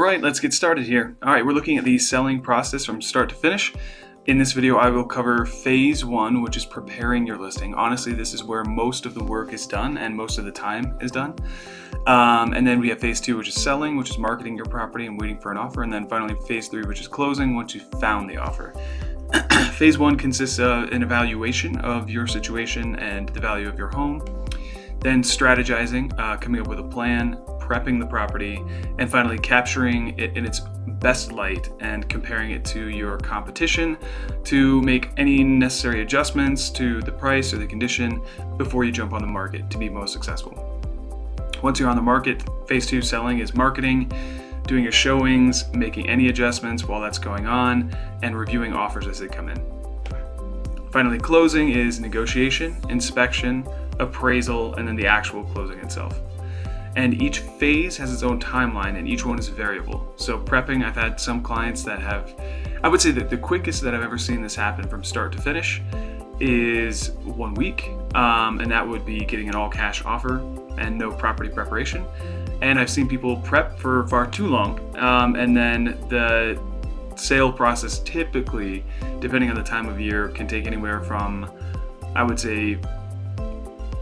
right, let's get started here. All right, we're looking at the selling process from start to finish. In this video, I will cover phase one, which is preparing your listing. Honestly, this is where most of the work is done and most of the time is done. And then we have phase two, which is selling, which is marketing your property and waiting for an offer. And then finally, phase three, which is closing once you've found the offer. Phase one consists of an evaluation of your situation and the value of your home. Then strategizing, coming up with a plan, prepping the property, and finally capturing it in its best light and comparing it to your competition to make any necessary adjustments to the price or the condition before you jump on the market to be most successful. Once you're on the market, phase two selling is marketing, doing your showings, making any adjustments while that's going on, and reviewing offers as they come in. Finally, closing is negotiation, inspection, appraisal, and then the actual closing itself. And each phase has its own timeline and each one is variable. So prepping, I've had some clients that have, I would say that the quickest that I've ever seen this happen from start to finish is 1 week. And that would be getting an all cash offer and no property preparation. And I've seen people prep for far too long. And then the sale process typically, depending on the time of year, can take anywhere from, I would say,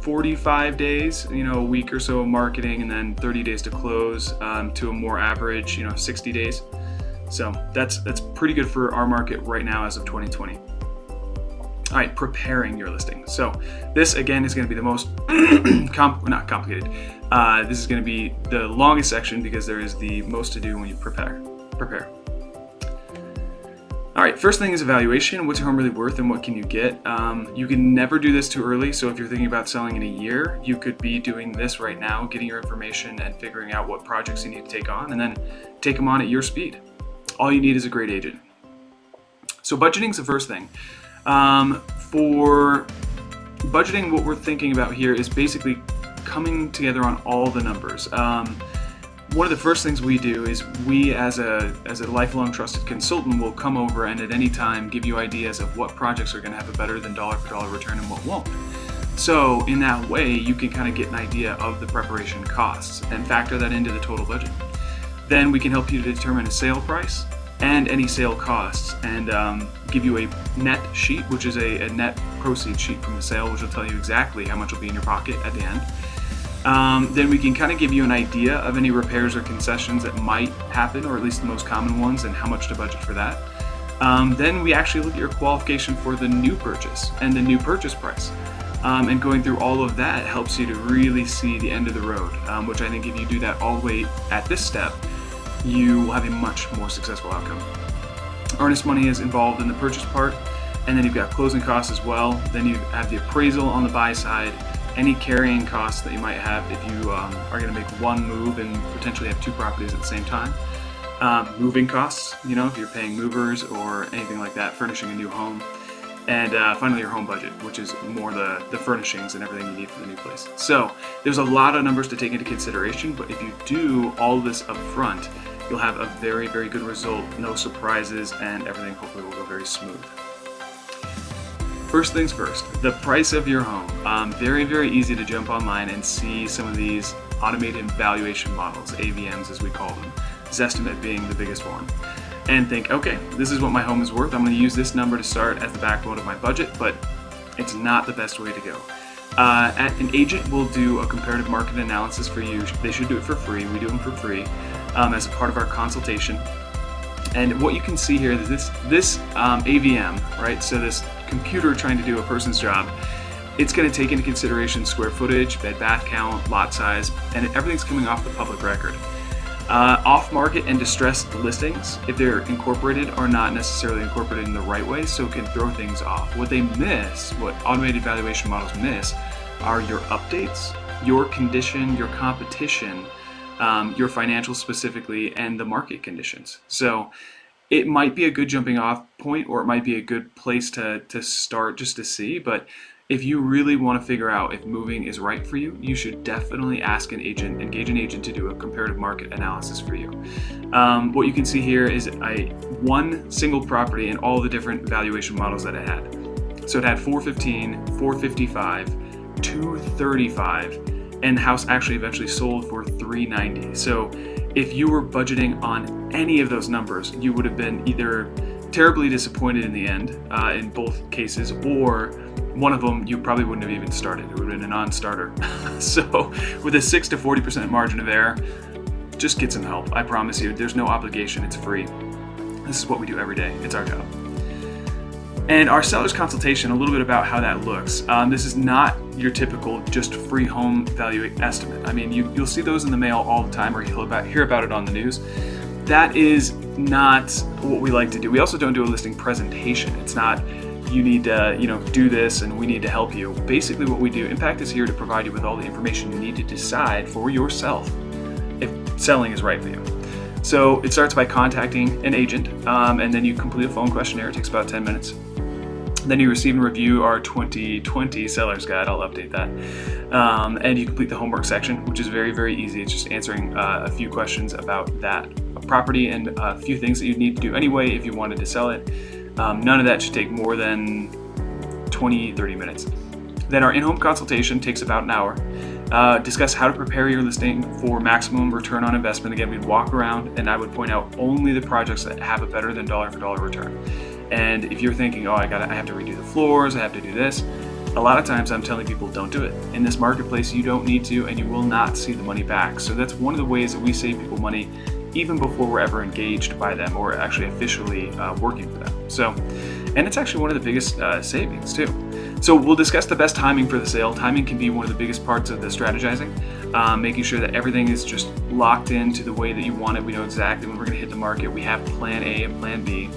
45 days, a week or so of marketing, and then 30 days to close, to a more average, 60 days. So that's pretty good for our market right now as of 2020. All right, preparing your listing. So this again is going to be the most not complicated. This is going to be the longest section because there is the most to do when you prepare. All right, first thing is evaluation. What's your home really worth and what can you get? You can never do this too early. So if you're thinking about selling in a year, you could be doing this right now, getting your information and figuring out what projects you need to take on and then take them on at your speed. All you need is a great agent. So budgeting is the first thing. For budgeting, what we're thinking about here is basically coming together on all the numbers. One of the first things we do is we, as a lifelong trusted consultant, will come over and at any time give you ideas of what projects are going to have a better than dollar for dollar return and what won't. So in that way, you can kind of get an idea of the preparation costs and factor that into the total budget. Then we can help you to determine a sale price and any sale costs and give you a net sheet, which is a net proceeds sheet from the sale, which will tell you exactly how much will be in your pocket at the end. Then we can kind of give you an idea of any repairs or concessions that might happen, or at least the most common ones, and how much to budget for that. Then we actually look at your qualification for the new purchase and the new purchase price. And going through all of that helps you to really see the end of the road, which I think if you do that all the way at this step, you will have a much more successful outcome. Earnest money is involved in the purchase part, and then you've got closing costs as well. Then you have the appraisal on the buy side, any carrying costs that you might have if you are going to make one move and potentially have two properties at the same time. Moving costs, if you're paying movers or anything like that, furnishing a new home. And finally your home budget, which is more the furnishings and everything you need for the new place. So there's a lot of numbers to take into consideration, but if you do all this up front, you'll have a very, very good result, no surprises, and everything hopefully will go very smooth. First things first, the price of your home. Very, very easy to jump online and see some of these automated valuation models, AVMs as we call them, Zestimate being the biggest one, and think, okay, this is what my home is worth. I'm going to use this number to start as the backbone of my budget, but it's not the best way to go. An agent will do a comparative market analysis for you. They should do it for free. We do them for free as a part of our consultation. And what you can see here is this AVM, right? So this computer trying to do a person's job, it's going to take into consideration square footage, bed bath count, lot size, and everything's coming off the public record. Off-market and distressed listings, if they're incorporated, are not necessarily incorporated in the right way, so it can throw things off. What they miss, what automated valuation models miss, are your updates, your condition, your competition, your financials specifically, and the market conditions. So it might be a good jumping off point, or it might be a good place to start just to see, but if you really want to figure out if moving is right for you, you should definitely ask an agent, engage an agent to do a comparative market analysis for you. What you can see here is one single property and all the different valuation models that it had. So it had 415, 455, 235, and the house actually eventually sold for $390. So if you were budgeting on any of those numbers, you would have been either terribly disappointed in the end, in both cases, or one of them you probably wouldn't have even started. It would have been a non-starter. So with a 6 to 40% margin of error, just get some help. I promise you, there's no obligation, it's free. This is what we do every day, it's our job. And our seller's consultation, a little bit about how that looks. This is not your typical just free home value estimate. I mean, you'll see those in the mail all the time, or you'll hear about it on the news. That is not what we like to do. We also don't do a listing presentation. It's not, you need to do this and we need to help you. Basically what we do, Impact is here to provide you with all the information you need to decide for yourself if selling is right for you. So it starts by contacting an agent, and then you complete a phone questionnaire. It takes about 10 minutes. Then you receive and review our 2020 Seller's Guide. I'll update that. And you complete the homework section, which is very, very easy. It's just answering a few questions about that property and a few things that you'd need to do anyway if you wanted to sell it. None of that should take more than 20-30 minutes. Then our in-home consultation takes about an hour. Discuss how to prepare your listing for maximum return on investment. Again, we'd walk around and I would point out only the projects that have a better than dollar for dollar return. And if you're thinking, oh, I have to redo the floors, I have to do this, a lot of times I'm telling people don't do it. In this marketplace, you don't need to, and you will not see the money back. So that's one of the ways that we save people money even before we're ever engaged by them or actually officially working for them. So, and it's actually one of the biggest savings too. So we'll discuss the best timing for the sale. Timing can be one of the biggest parts of the strategizing, making sure that everything is just locked into the way that you want it. We know exactly when we're gonna hit the market. We have plan A and plan B.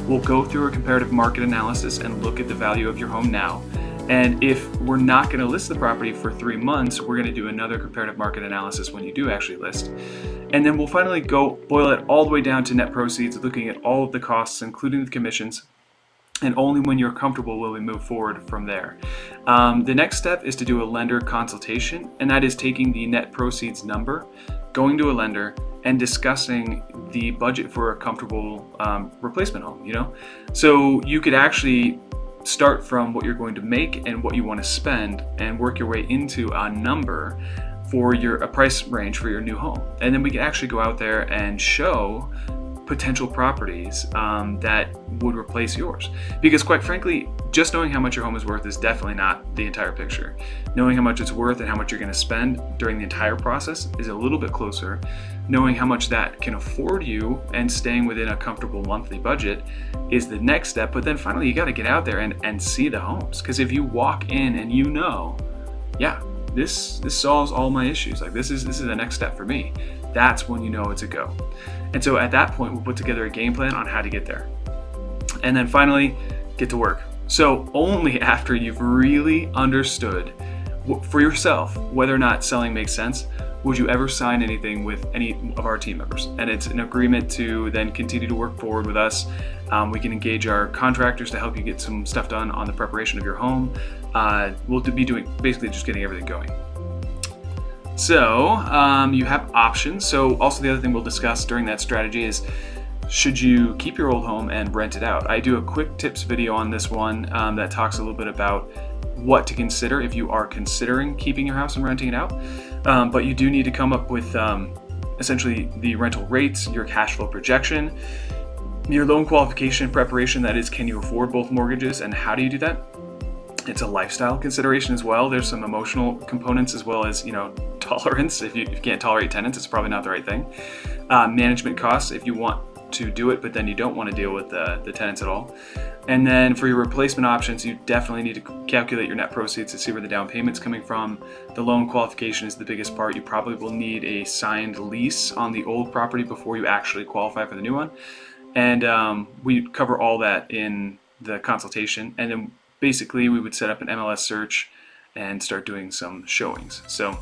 We'll go through a comparative market analysis and look at the value of your home now. And if we're not going to list the property for 3 months, we're going to do another comparative market analysis when you do actually list. And then we'll finally go boil it all the way down to net proceeds, looking at all of the costs, including the commissions. And only when you're comfortable will we move forward from there. The next step is to do a lender consultation, and that is taking the net proceeds number, going to a lender, and discussing the budget for a comfortable replacement home. So you could actually start from what you're going to make and what you want to spend and work your way into a number for a price range for your new home. And then we can actually go out there and show potential properties that would replace yours. Because quite frankly, just knowing how much your home is worth is definitely not the entire picture. Knowing how much it's worth and how much you're going to spend during the entire process is a little bit closer. Knowing how much that can afford you and staying within a comfortable monthly budget is the next step. But then finally, you got to get out there and see the homes. Because if you walk in and yeah, this solves all my issues. Like this is the next step for me. That's when you know it's a go. And so at that point, we'll put together a game plan on how to get there. And then finally, get to work. So only after you've really understood for yourself whether or not selling makes sense would you ever sign anything with any of our team members. And it's an agreement to then continue to work forward with us. We can engage our contractors to help you get some stuff done on the preparation of your home. We'll be doing basically just getting everything going. So you have options. So also the other thing we'll discuss during that strategy is, should you keep your old home and rent it out? I do a quick tips video on this one that talks a little bit about what to consider if you are considering keeping your house and renting it out. But you do need to come up with essentially the rental rates, your cash flow projection, your loan qualification preparation, that is, can you afford both mortgages and how do you do that? It's a lifestyle consideration as well. There's some emotional components as well as, tolerance. If you can't tolerate tenants, it's probably not the right thing. Management costs, if you want to do it, but then you don't want to deal with the tenants at all. And then for your replacement options, you definitely need to calculate your net proceeds to see where the down payment's coming from. The loan qualification is the biggest part. You probably will need a signed lease on the old property before you actually qualify for the new one. And we cover all that in the consultation. And then basically we would set up an MLS search and start doing some showings. So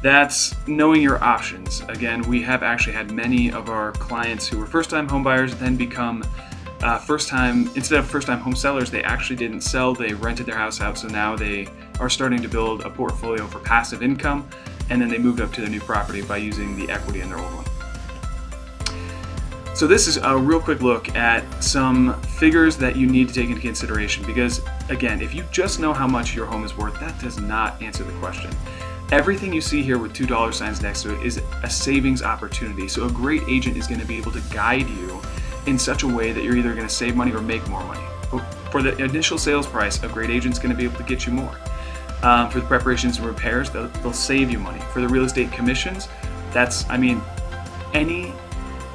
that's knowing your options. Again, we have actually had many of our clients who were first-time home buyers then become instead of first-time home sellers, they actually didn't sell, they rented their house out, so now they are starting to build a portfolio for passive income, and then they moved up to their new property by using the equity in their old one. So this is a real quick look at some figures that you need to take into consideration, because again, if you just know how much your home is worth, that does not answer the question. Everything you see here with $2 next to it is a savings opportunity. So a great agent is going to be able to guide you in such a way that you're either going to save money or make more money. For the initial sales price, a great agent's going to be able to get you more. For the preparations and repairs, they'll save you money. For the real estate commissions, any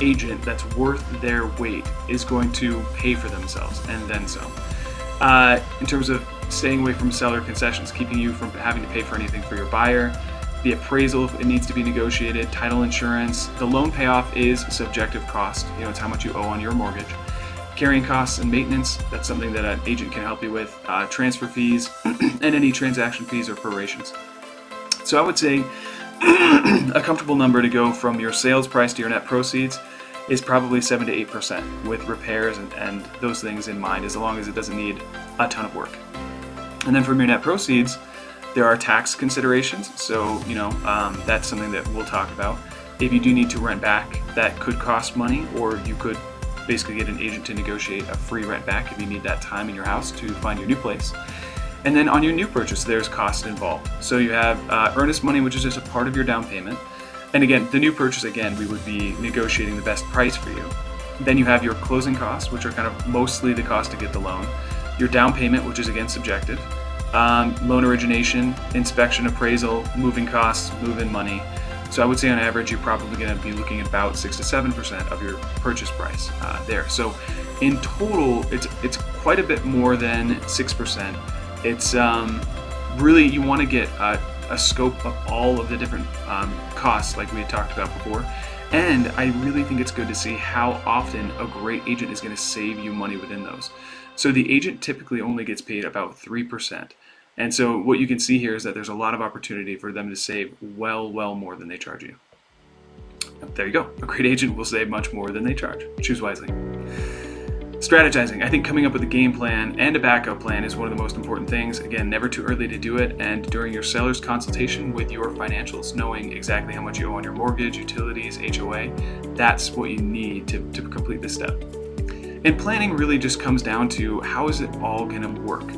agent that's worth their weight is going to pay for themselves and then some. In terms of staying away from seller concessions, keeping you from having to pay for anything for your buyer, the appraisal, if it needs to be negotiated, title insurance, the loan payoff is subjective cost, it's how much you owe on your mortgage. Carrying costs and maintenance, that's something that an agent can help you with, transfer fees, and any transaction fees or prorations. So I would say a comfortable number to go from your sales price to your net proceeds is probably 7 to 8% with repairs and those things in mind, as long as it doesn't need a ton of work. And then from your net proceeds, there are tax considerations. So, that's something that we'll talk about. If you do need to rent back, that could cost money, or you could basically get an agent to negotiate a free rent back if you need that time in your house to find your new place. And then on your new purchase, there's cost involved. So you have earnest money, which is just a part of your down payment. And again, the new purchase, we would be negotiating the best price for you. Then you have your closing costs, which are kind of mostly the cost to get the loan. Your down payment, which is again subjective. Loan origination, inspection, appraisal, moving costs, move-in money. So I would say on average, you're probably going to be looking at about 6 to 7% of your purchase price there. So in total, it's quite a bit more than 6%. It's really, you want to get a scope of all of the different costs like we had talked about before. And I really think it's good to see how often a great agent is going to save you money within those. So the agent typically only gets paid about 3%. And so what you can see here is that there's a lot of opportunity for them to save well more than they charge you. There you go. A great agent will save much more than they charge. Choose wisely. Strategizing. I think coming up with a game plan and a backup plan is one of the most important things. Again, never too early to do it. And during your seller's consultation with your financials, knowing exactly how much you owe on your mortgage, utilities, HOA, that's what you need to complete this step. And planning really just comes down to how is it all going to work?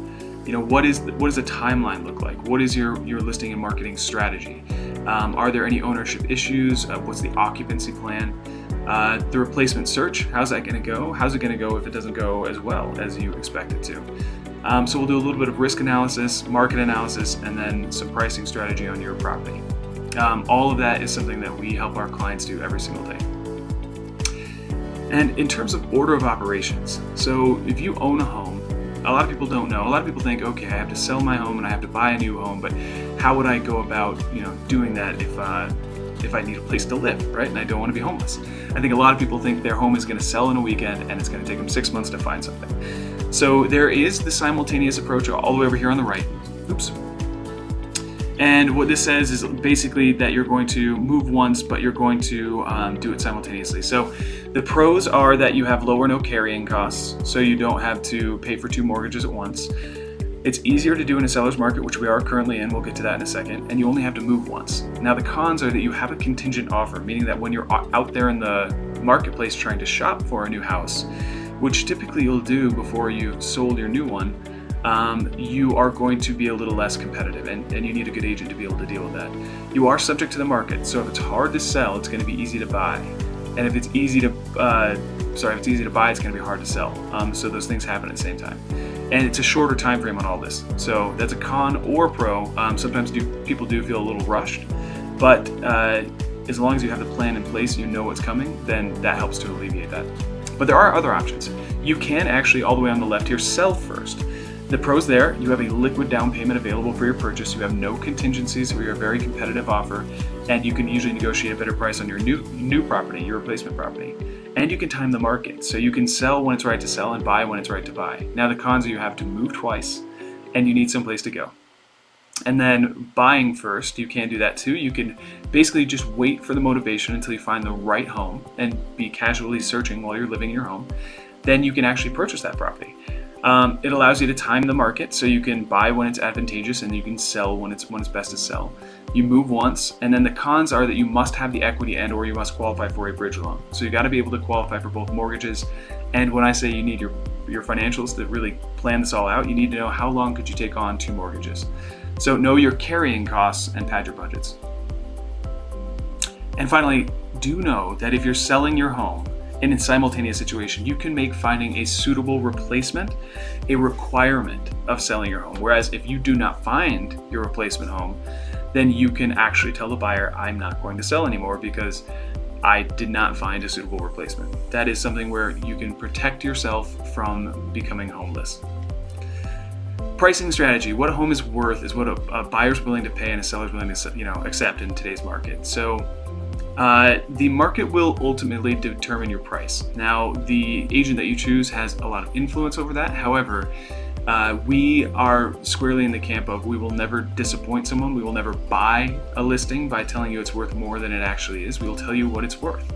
What does a timeline look like? What is your listing and marketing strategy? Are there any ownership issues? What's the occupancy plan? The replacement search, how's that going to go? How's it going to go if it doesn't go as well as you expect it to? So we'll do a little bit of risk analysis, market analysis, and then some pricing strategy on your property. All of that is something that we help our clients do every single day. And in terms of order of operations, so if you own a home, a lot of people don't know. A lot of people think, okay, I have to sell my home and I have to buy a new home, but how would I go about, doing that if I need a place to live, right? And I don't want to be homeless. I think a lot of people think their home is going to sell in a weekend and it's going to take them 6 months to find something. So there is the simultaneous approach all the way over here on the right. Oops. And what this says is basically that you're going to move once, but you're going to do it simultaneously. So the pros are that you have low or no carrying costs, so you don't have to pay for 2 mortgages at once. It's easier to do in a seller's market, which we are currently in. We'll get to that in a second. And you only have to move once. Now the cons are that you have a contingent offer, meaning that when you're out there in the marketplace trying to shop for a new house, which typically you'll do before you've sold your new one, you are going to be a little less competitive, and you need a good agent to be able to deal with that. You are subject to the market, so if it's hard to sell, it's going to be easy to buy, and if it's easy to buy, it's going to be hard to sell. So those things happen at the same time, and it's a shorter time frame on all this. So that's a con or pro. Sometimes people do feel a little rushed, but as long as you have the plan in place, you know what's coming, then that helps to alleviate that. But there are other options. You can actually, all the way on the left here, sell first. The pros there, you have a liquid down payment available for your purchase. You have no contingencies for your very competitive offer, and you can usually negotiate a better price on your new property, your replacement property. And you can time the market, so you can sell when it's right to sell and buy when it's right to buy. Now the cons are you have to move twice, and you need someplace to go. And then buying first, you can do that too. You can basically just wait for the motivation until you find the right home and be casually searching while you're living in your home. Then you can actually purchase that property. It allows you to time the market, so you can buy when it's advantageous and you can sell when it's best to sell. You move once, and then the cons are that you must have the equity and or you must qualify for a bridge loan. So you got to be able to qualify for both mortgages. And when I say you need your financials to really plan this all out, you need to know how long could you take on 2 mortgages. So know your carrying costs and pad your budgets. And finally, do know that if you're selling your home in a simultaneous situation, you can make finding a suitable replacement a requirement of selling your home. Whereas if you do not find your replacement home, then you can actually tell the buyer, I'm not going to sell anymore because I did not find a suitable replacement. That is something where you can protect yourself from becoming homeless. Pricing strategy, what a home is worth is what a buyer's willing to pay and a seller's willing to accept in today's market. So the market will ultimately determine your price. Now, the agent that you choose has a lot of influence over that. However, we are squarely in the camp of we will never disappoint someone. We will never buy a listing by telling you it's worth more than it actually is. We will tell you what it's worth.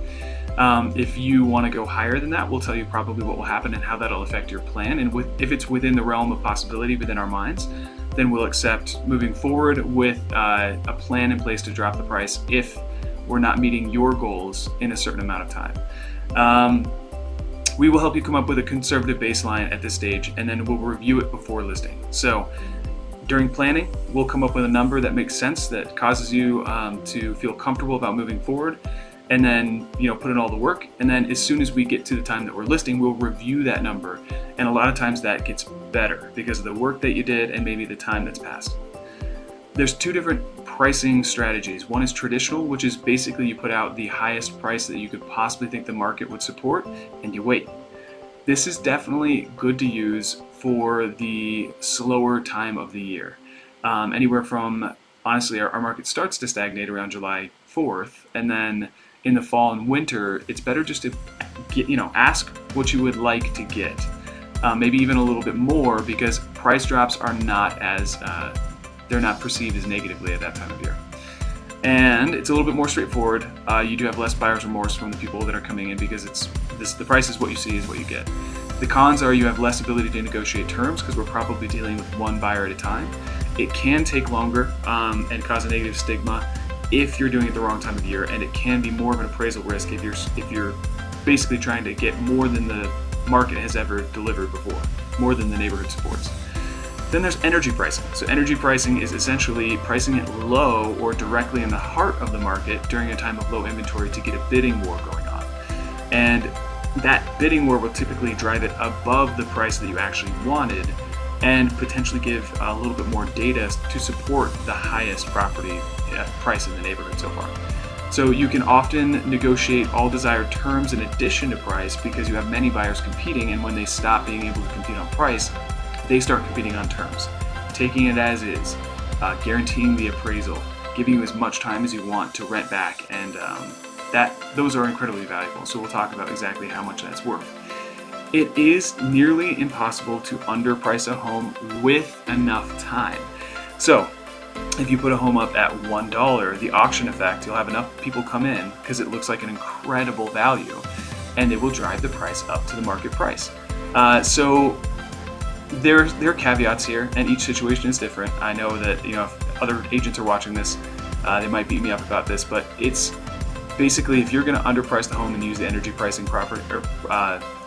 If you want to go higher than that, we'll tell you probably what will happen and how that'll affect your plan. And if it's within the realm of possibility within our minds, then we'll accept moving forward with a plan in place to drop the price if we're not meeting your goals in a certain amount of time. We will help you come up with a conservative baseline at this stage, and then we'll review it before listing. So during planning, we'll come up with a number that makes sense, that causes you to feel comfortable about moving forward, and then put in all the work. And then as soon as we get to the time that we're listing, we'll review that number. And a lot of times that gets better because of the work that you did and maybe the time that's passed. There's two different pricing strategies. One is traditional, which is basically you put out the highest price that you could possibly think the market would support and you wait. This is definitely good to use for the slower time of the year. Anywhere from, honestly, our market starts to stagnate around July 4th, and then in the fall and winter, it's better just to ask what you would like to get. Maybe even a little bit more, because price drops are not as they're not perceived as negatively at that time of year. And it's a little bit more straightforward. You do have less buyer's remorse from the people that are coming in because the price is what you see is what you get. The cons are you have less ability to negotiate terms because we're probably dealing with one buyer at a time. It can take longer and cause a negative stigma if you're doing it the wrong time of year, and it can be more of an appraisal risk if you're basically trying to get more than the market has ever delivered before, more than the neighborhood supports. Then there's energy pricing. So energy pricing is essentially pricing it low or directly in the heart of the market during a time of low inventory to get a bidding war going on. And that bidding war will typically drive it above the price that you actually wanted and potentially give a little bit more data to support the highest property price in the neighborhood so far. So you can often negotiate all desired terms in addition to price because you have many buyers competing, and when they stop being able to compete on price, they start competing on terms, taking it as is, guaranteeing the appraisal, giving you as much time as you want to rent back, and those are incredibly valuable. So we'll talk about exactly how much that's worth. It is nearly impossible to underprice a home with enough time. So if you put a home up at $1, the auction effect, you'll have enough people come in because it looks like an incredible value, and it will drive the price up to the market price. So there are caveats here, and each situation is different. I know that if other agents are watching this, they might beat me up about this, but it's basically if you're going to underprice the home and use the energy pricing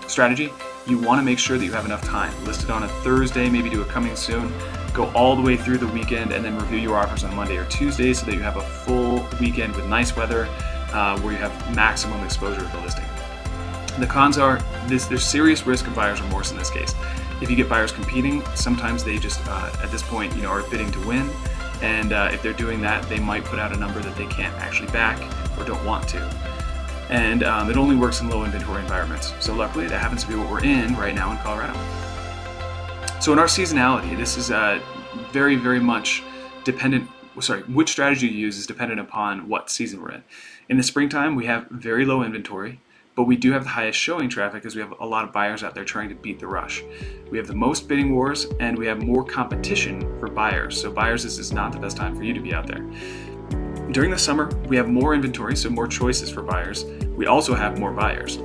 strategy, you want to make sure that you have enough time. List it on a Thursday, maybe do a coming soon. Go all the way through the weekend and then review your offers on Monday or Tuesday so that you have a full weekend with nice weather where you have maximum exposure to the listing. The cons are there's serious risk of buyer's remorse in this case. If you get buyers competing, sometimes they just at this point are bidding to win, and if they're doing that, they might put out a number that they can't actually back or don't want to. And it only works in low inventory environments. So luckily, that happens to be what we're in right now in Colorado. So in our seasonality, this is very, very much dependent. Which strategy you use is dependent upon what season we're in. In the springtime, we have very low inventory, but we do have the highest showing traffic because we have a lot of buyers out there trying to beat the rush. We have the most bidding wars, and we have more competition for buyers. So buyers, this is not the best time for you to be out there. During the summer, we have more inventory, so more choices for buyers. We also have more buyers.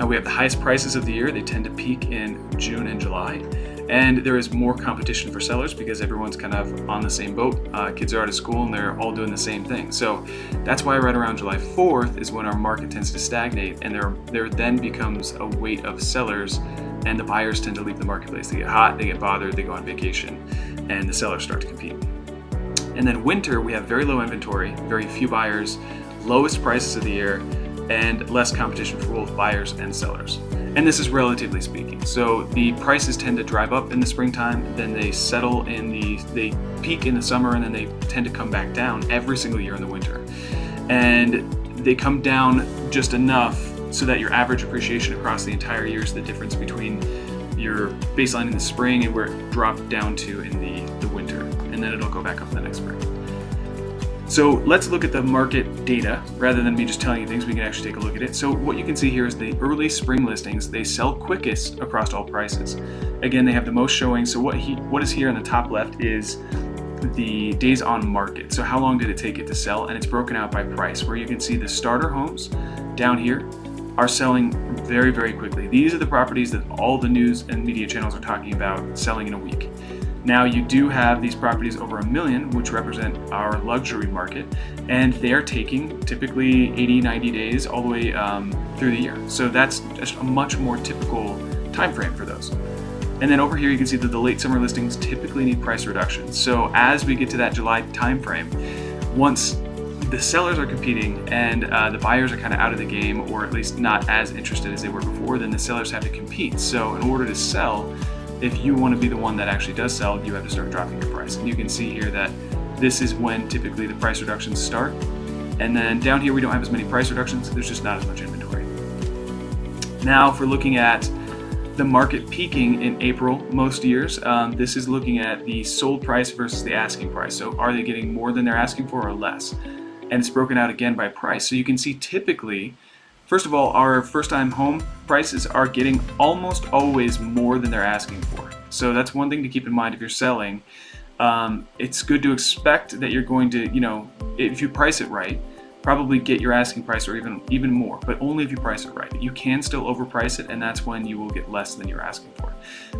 We have the highest prices of the year. They tend to peak in June and July. And there is more competition for sellers because everyone's kind of on the same boat. Kids are out of school and they're all doing the same thing. So that's why right around July 4th is when our market tends to stagnate, and there then becomes a weight of sellers, and the buyers tend to leave the marketplace. They get hot, they get bothered, they go on vacation, and the sellers start to compete. And then winter, we have very low inventory, very few buyers, lowest prices of the year, and less competition for both buyers and sellers. And this is relatively speaking. So the prices tend to drive up in the springtime, then they settle they peak in the summer, and then they tend to come back down every single year in the winter. And they come down just enough so that your average appreciation across the entire year is the difference between your baseline in the spring and where it dropped down to in the winter. And then it'll go back up the next spring. So let's look at the market data rather than me just telling you things. We can actually take a look at it. So what you can see here is the early spring listings. They sell quickest across all prices. Again, they have the most showings. So what is here on the top left is the days on market. So how long did it take it to sell? And it's broken out by price, where you can see the starter homes down here are selling very, very quickly. These are the properties that all the news and media channels are talking about selling in a week. Now you do have these properties over $1 million, which represent our luxury market, and they are taking typically 80, 90 days all the way through the year. So that's just a much more typical time frame for those. And then over here you can see that the late summer listings typically need price reductions. So as we get to that July time frame, once the sellers are competing and the buyers are kind of out of the game, or at least not as interested as they were before, then the sellers have to compete. So in order to sell, if you want to be the one that actually does sell, you have to start dropping your price. And you can see here that this is when typically the price reductions start. And then down here we don't have as many price reductions, there's just not as much inventory. Now if we're looking at the market peaking in April most years, this is looking at the sold price versus the asking price. So are they getting more than they're asking for or less? And it's broken out again by price. So you can see typically, first of all, our first-time home prices are getting almost always more than they're asking for. So that's one thing to keep in mind if you're selling. It's good to expect that you're going to, if you price it right, probably get your asking price or even more, but only if you price it right. You can still overprice it, and that's when you will get less than you're asking for.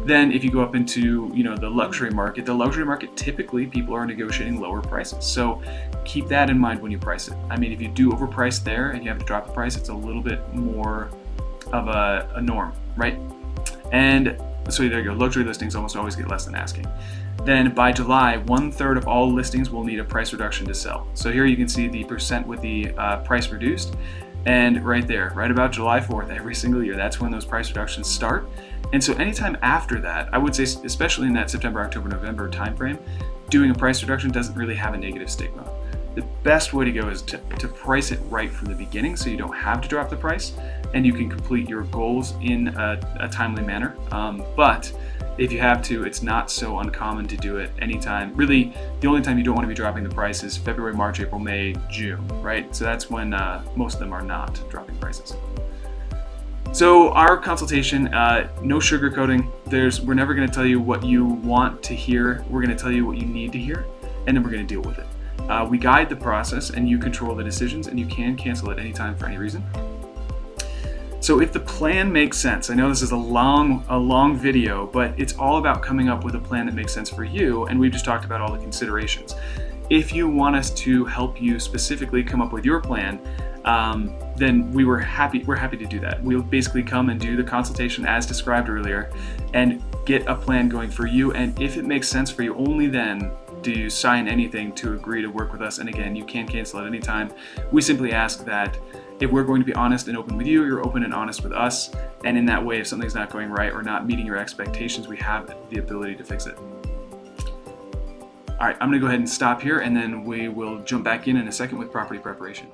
Then if you go up into the luxury market, typically people are negotiating lower prices. So keep that in mind when you price it. I mean, if you do overprice there and you have to drop the price, it's a little bit more of a norm, right? And so there you go, luxury listings almost always get less than asking. Then by July, 1/3 of all listings will need a price reduction to sell. So here you can see the percent with the price reduced, and right there, right about July 4th, every single year, that's when those price reductions start. And so anytime after that, I would say, especially in that September, October, November timeframe, doing a price reduction doesn't really have a negative stigma. The best way to go is to price it right from the beginning, so you don't have to drop the price and you can complete your goals in a timely manner. But if you have to, it's not so uncommon to do it anytime. Really, the only time you don't want to be dropping the price is February, March, April, May, June, right? So that's when most of them are not dropping prices. So our consultation, no sugarcoating. We're never going to tell you what you want to hear. We're going to tell you what you need to hear, and then we're going to deal with it. We guide the process, and you control the decisions, and you can cancel at any time for any reason. So if the plan makes sense, I know this is a long video, but it's all about coming up with a plan that makes sense for you, and we've just talked about all the considerations. If you want us to help you specifically come up with your plan, then we're happy to do that. We'll basically come and do the consultation as described earlier and get a plan going for you, and if it makes sense for you, only then do you sign anything to agree to work with us. And again, you can cancel at any time. We simply ask that if we're going to be honest and open with you, you're open and honest with us, and in that way, if something's not going right or not meeting your expectations, we have the ability to fix it. All right, I'm gonna go ahead and stop here, and then we will jump back in a second with property preparation.